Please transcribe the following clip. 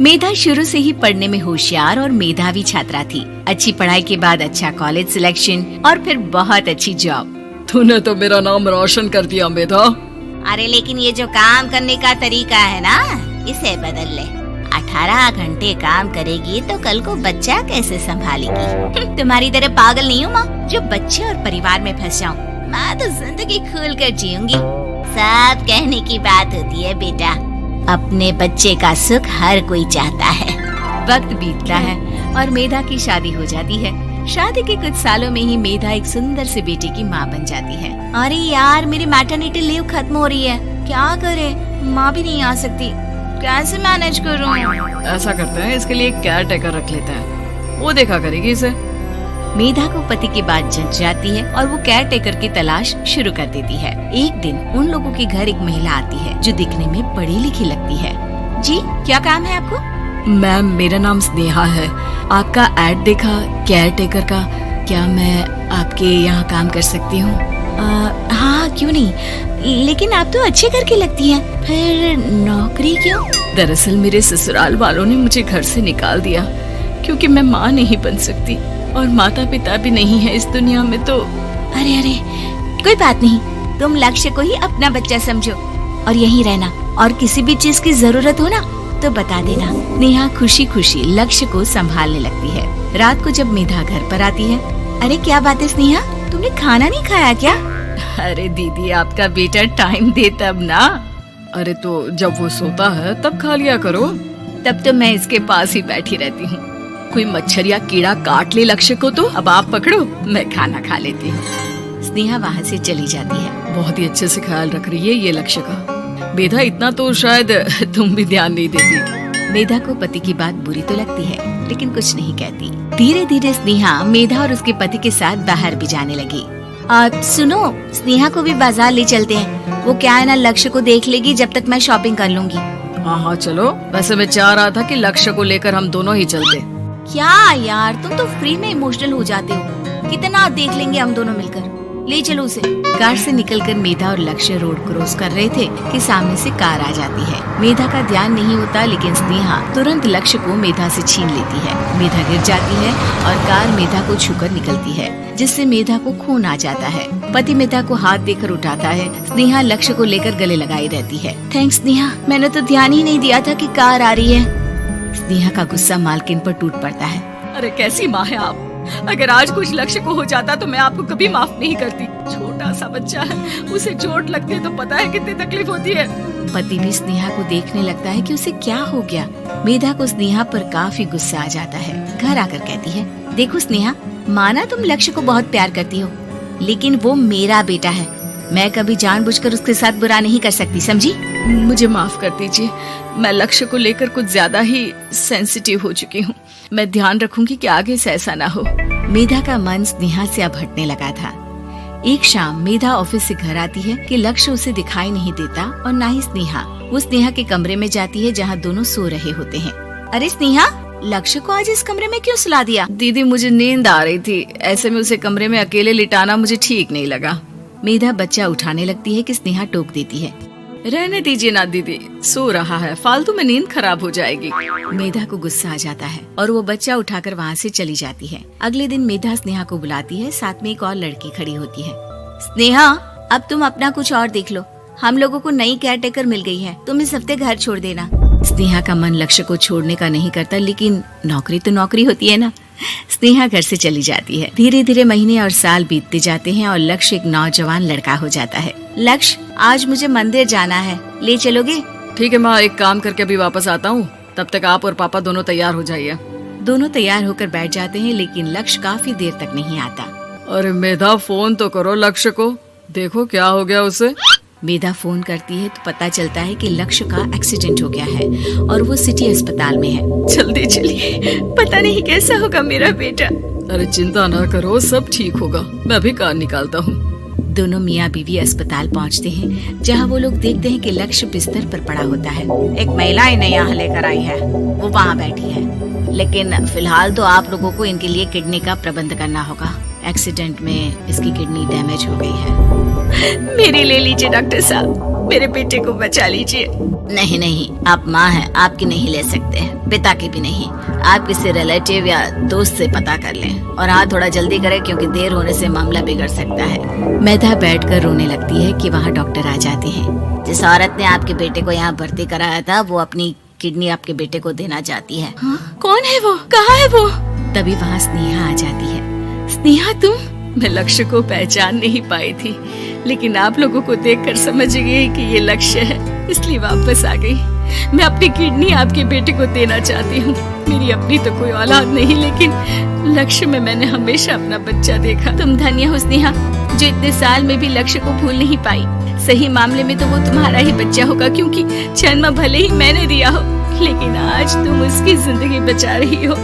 मेधा शुरू से ही पढ़ने में होशियार और मेधावी छात्रा थी। अच्छी पढ़ाई के बाद अच्छा कॉलेज सिलेक्शन और फिर बहुत अच्छी जॉब। तूने तो मेरा नाम रोशन कर दिया मेधा। अरे लेकिन ये जो काम करने का तरीका है ना, इसे बदल ले। 18 घंटे काम करेगी तो कल को बच्चा कैसे संभालेगी? तुम्हारी तरह पागल नहीं हूँ माँ जो बच्चे और परिवार में फंस जाऊँ। मैं तो जिंदगी खुल कर जीऊंगी। सब कहने की बात होती है बेटा, अपने बच्चे का सुख हर कोई चाहता है। वक्त बीतता है और मेधा की शादी हो जाती है। शादी के कुछ सालों में ही मेधा एक सुंदर से बेटे की माँ बन जाती है। अरे यार, मेरी मैटरनिटी लीव खत्म हो रही है, क्या करे? माँ भी नहीं आ सकती, कैसे मैनेज करूँ? ऐसा करते हैं, इसके लिए एक केयर टेकर रख लेते हैं, वो देखा करेगी इसे। मेधा को पति की बात जच जाती है और वो केयर टेकर की तलाश शुरू कर देती है। एक दिन उन लोगों के घर एक महिला आती है जो दिखने में पढ़ी लिखी लगती है। जी, क्या काम है आपको? मैम, मेरा नाम स्नेहा है। आपका एड देखा केयर टेकर का, क्या मैं आपके यहाँ काम कर सकती हूँ? हाँ, क्यों नहीं, लेकिन आप तो अच्छे घर की लगती हैं, फिर नौकरी क्यों? दरअसल मेरे ससुराल वालों ने मुझे घर से निकाल दिया क्योंकि मैं माँ नहीं बन सकती और माता पिता भी नहीं है इस दुनिया में। तो अरे कोई बात नहीं, तुम लक्ष्य को ही अपना बच्चा समझो और यहीं रहना, और किसी भी चीज की जरूरत हो ना तो बता देना। नेहा खुशी खुशी लक्ष्य को संभालने लगती है। रात को जब मेधा घर पर आती है, अरे क्या बात है स्नेहा, तुमने खाना नहीं खाया क्या? अरे दीदी, आपका बेटा टाइम दे तब ना। अरे तो जब वो सोता है तब खा लिया करो। तब तो मैं इसके पास ही बैठी रहती हूँ। कोई मच्छर या कीड़ा काट ले लक्ष्य को तो अब आप पकड़ो, मैं खाना खा लेती हूँ। स्नेहा वहाँ से चली जाती है। बहुत ही अच्छे से ख्याल रख रही है ये लक्ष्य का। मेधा, इतना तो शायद तुम भी ध्यान नहीं देती। मेधा को पति की बात बुरी तो लगती है लेकिन कुछ नहीं कहती। धीरे धीरे स्नेहा मेधा और उसके पति के साथ बाहर भी जाने लगी। सुनो, स्नेहा को भी बाजार ले चलते हैं। वो क्या है ना, लक्ष्य को देख लेगी जब तक मैं शॉपिंग कर लूंगी। हाँ चलो। वैसे मैं चाह रहा था कि लक्ष्य को लेकर हम दोनों ही चलते। क्या यार, तुम तो फ्री में इमोशनल हो जाते हो। कितना देख लेंगे हम दोनों मिलकर, ले चलो उसे। कार से निकलकर मेधा और लक्ष्य रोड क्रॉस कर रहे थे कि सामने से कार आ जाती है। मेधा का ध्यान नहीं होता लेकिन स्नेहा तुरंत लक्ष्य को मेधा से छीन लेती है। मेधा गिर जाती है और कार मेधा को छूकर निकलती है, जिससे मेधा को खून आ जाता है। पति मेधा को हाथ देकर उठाता है। स्नेहा लक्ष्य को लेकर गले लगाई रहती है। थैंक्स स्नेहा, मैंने तो ध्यान ही नहीं दिया था कि कार आ रही है। स्नेहा का गुस्सा मालकिन पर टूट पड़ता है। अरे कैसी माँ है आप, अगर आज कुछ लक्ष्य को हो जाता तो मैं आपको कभी माफ नहीं करती। छोटा सा बच्चा है, उसे चोट लगती है तो पता है कितनी तकलीफ होती है। पति भी स्नेहा को देखने लगता है कि उसे क्या हो गया। मेधा को स्नेहा पर काफी गुस्सा आ जाता है। घर आकर कहती है, देखो स्नेहा, माना तुम लक्ष्य को बहुत प्यार करती हो, लेकिन वो मेरा बेटा है। मैं कभी जानबूझकर उसके साथ बुरा नहीं कर सकती, समझी? मुझे माफ कर दीजिए, मैं लक्ष्य को लेकर कुछ ज्यादा ही सेंसिटिव हो चुकी हूँ। मैं ध्यान रखूंगी कि आगे से ऐसा ना हो। मेधा का मन स्नेहा से अब हटने लगा था। एक शाम मेधा ऑफिस से घर आती है कि लक्ष्य उसे दिखाई नहीं देता और ना ही स्नेहा। वो स्नेहा के कमरे में जाती है जहाँ दोनों सो रहे होते हैं। अरे स्नेहा, लक्ष्य को आज इस कमरे में क्यों सुला दिया? दीदी, मुझे नींद आ रही थी, ऐसे में उसे कमरे में अकेले लिटाना मुझे ठीक नहीं लगा। मेधा बच्चा उठाने लगती है कि स्नेहा टोक देती है। रहने दीजिए ना दीदी, सो रहा है, फालतू में नींद खराब हो जाएगी। मेधा को गुस्सा आ जाता है और वो बच्चा उठाकर वहाँ से चली जाती है। अगले दिन मेधा स्नेहा को बुलाती है, साथ में एक और लड़की खड़ी होती है। स्नेहा, अब तुम अपना कुछ और देख लो, हम लोगों को नई केयर टेकर मिल गई है, तुम इस हफ्ते घर छोड़ देना। स्नेहा का मन लक्ष्य को छोड़ने का नहीं करता, लेकिन नौकरी तो नौकरी होती है ना। स्नेहा घर से चली जाती है। धीरे धीरे महीने और साल बीतते जाते हैं और लक्ष्य एक नौजवान लड़का हो जाता है। लक्ष्य, आज मुझे मंदिर जाना है, ले चलोगे? ठीक है माँ, एक काम करके अभी वापस आता हूँ, तब तक आप और पापा दोनों तैयार हो जाइए। दोनों तैयार होकर बैठ जाते हैं लेकिन लक्ष्य काफी देर तक नहीं आता। अरे मेधा, फोन तो करो लक्ष्य को, देखो क्या हो गया उसे। मेधा फोन करती है तो पता चलता है कि लक्ष्य का एक्सीडेंट हो गया है और वो सिटी अस्पताल में है। जल्दी चलिए, पता नहीं कैसा होगा मेरा बेटा। अरे चिंता ना करो, सब ठीक होगा, मैं अभी कार निकालता हूँ। दोनों मियाँ बीवी अस्पताल पहुँचते हैं जहाँ वो लोग देखते हैं कि लक्ष्य बिस्तर पर पड़ा होता है। एक महिला इन्हें यहाँ लेकर आई है, वो वहाँ बैठी है, लेकिन फिलहाल तो आप लोगों को इनके लिए किडनी का प्रबंध करना होगा। एक्सीडेंट में इसकी किडनी डैमेज हो गई है। मेरी ले लीजिए डॉक्टर साहब, मेरे बेटे को बचा लीजिए। नहीं नहीं, आप माँ हैं, आपकी नहीं ले सकते, पिता की भी नहीं। आप किसी रिलेटिव या दोस्त से पता कर लें और हाँ थोड़ा जल्दी करें क्योंकि देर होने से मामला बिगड़ सकता है। मेधा बैठकर रोने लगती है कि वहाँ डॉक्टर आ जाते हैं। जिस औरत ने आपके बेटे को यहाँ भर्ती कराया था वो अपनी किडनी आपके बेटे को देना चाहती है। हाँ? कौन है वो, कहाँ है वो? तभी वहाँ स्नेहा आ जाती है। स्नेहा तुम? मैं लक्ष्य को पहचान नहीं पाई थी, लेकिन आप लोगों को देखकर समझ गई कि ये लक्ष्य है, इसलिए वापस आ गई। मैं अपनी किडनी आपके बेटे को देना चाहती हूँ। मेरी अपनी तो कोई औलाद नहीं, लेकिन लक्ष्य में मैंने हमेशा अपना बच्चा देखा। तुम धन्य हो स्नेहा, जो इतने साल में भी लक्ष्य को भूल नहीं पाई। सही मामले में तो वो तुम्हारा ही बच्चा होगा, क्योंकि जन्म भले ही मैंने दिया हो, लेकिन आज तुम उसकी जिंदगी बचा रही हो।